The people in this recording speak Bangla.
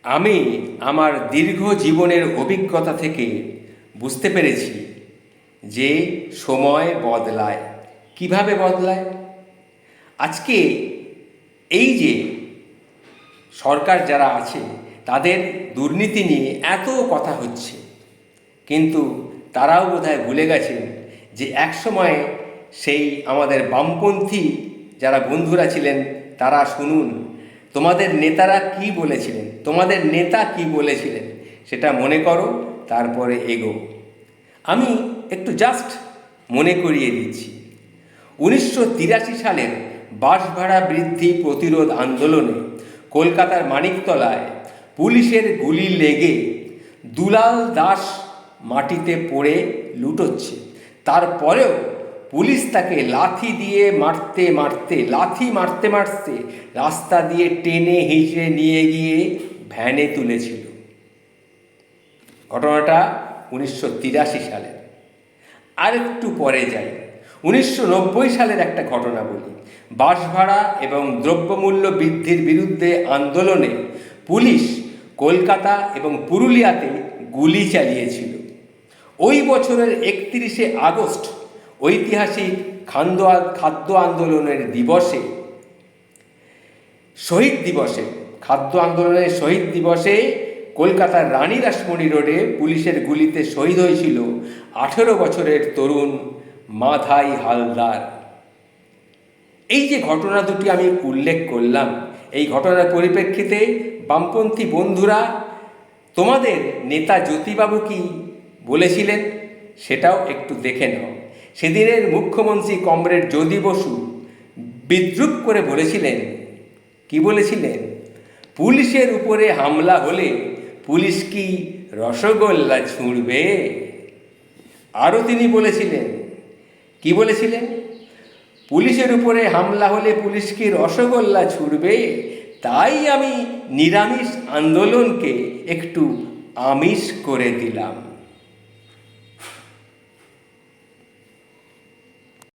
আমি আমার দীর্ঘ জীবনের অভিজ্ঞতা থেকে বুঝতে পেরেছি যে সময় বদলায়। কিভাবে বদলায়? আজকে এই যে সরকার যারা আছে তাদের দুর্নীতি নিয়ে এত কথা হচ্ছে, কিন্তু তারাও বোধহয় ভুলে গেছেন যে একসময় সেই আমাদের বামপন্থী যারা বন্ধুরা ছিলেন তারা শুনুন তোমাদের নেতারা কি বলেছিলেন, তোমাদের নেতা কি বলেছিলেন সেটা মনে করো, তারপরে এগো। আমি একটু জাস্ট মনে করিয়ে দিচ্ছি। 1983 সালের বাস ভাড়া বৃদ্ধি প্রতিরোধ আন্দোলনে কলকাতার মানিকতলায় পুলিশের গুলি লেগে দুলাল দাস মাটিতে পড়ে লুটোচ্ছে। তারপরেও পুলিশ তাকে লাথি মারতে রাস্তা দিয়ে টেনে হিঁচড়ে নিয়ে গিয়ে ভ্যানে তুলেছিল। ঘটনাটা 1983 সালে। আরেকটু পরে যাই, 1990 সালের একটা ঘটনা বলি। বাস ভাড়া এবং দ্রব্যমূল্য বৃদ্ধির বিরুদ্ধে আন্দোলনে পুলিশ কলকাতা এবং পুরুলিয়াতে গুলি চালিয়েছিল। ওই বছরের 31শে আগস্ট ঐতিহাসিক খাদ্য আন্দোলনের দিবসে শহীদ দিবসে কলকাতার রানী রাসমণি রোডে পুলিশের গুলিতে শহীদ হয়েছিল 18 বছরের তরুণ মাধাই হালদার। এই যে ঘটনা দুটি আমি উল্লেখ করলাম, এই ঘটনার পরিপ্রেক্ষিতে বামপন্থী বন্ধুরা তোমাদের নেতা জ্যোতিবাবু কি বলেছিলেন সেটাও একটু দেখে নাও। সেদিনের মুখ্যমন্ত্রী কমরেড জ্যোতি বসু বিদ্রূপ করে বলেছিলেন, কি বলেছিলেন? পুলিশের উপরে হামলা হলে পুলিশ কি রসগোল্লা ছুঁড়বে? আরও তিনি বলেছিলেন, কি বলেছিলেন? পুলিশের উপরে হামলা হলে পুলিশ কি রসগোল্লা ছুঁড়বে? তাই আমি নিরামিষ আন্দোলনকে একটু আমিষ করে দিলাম।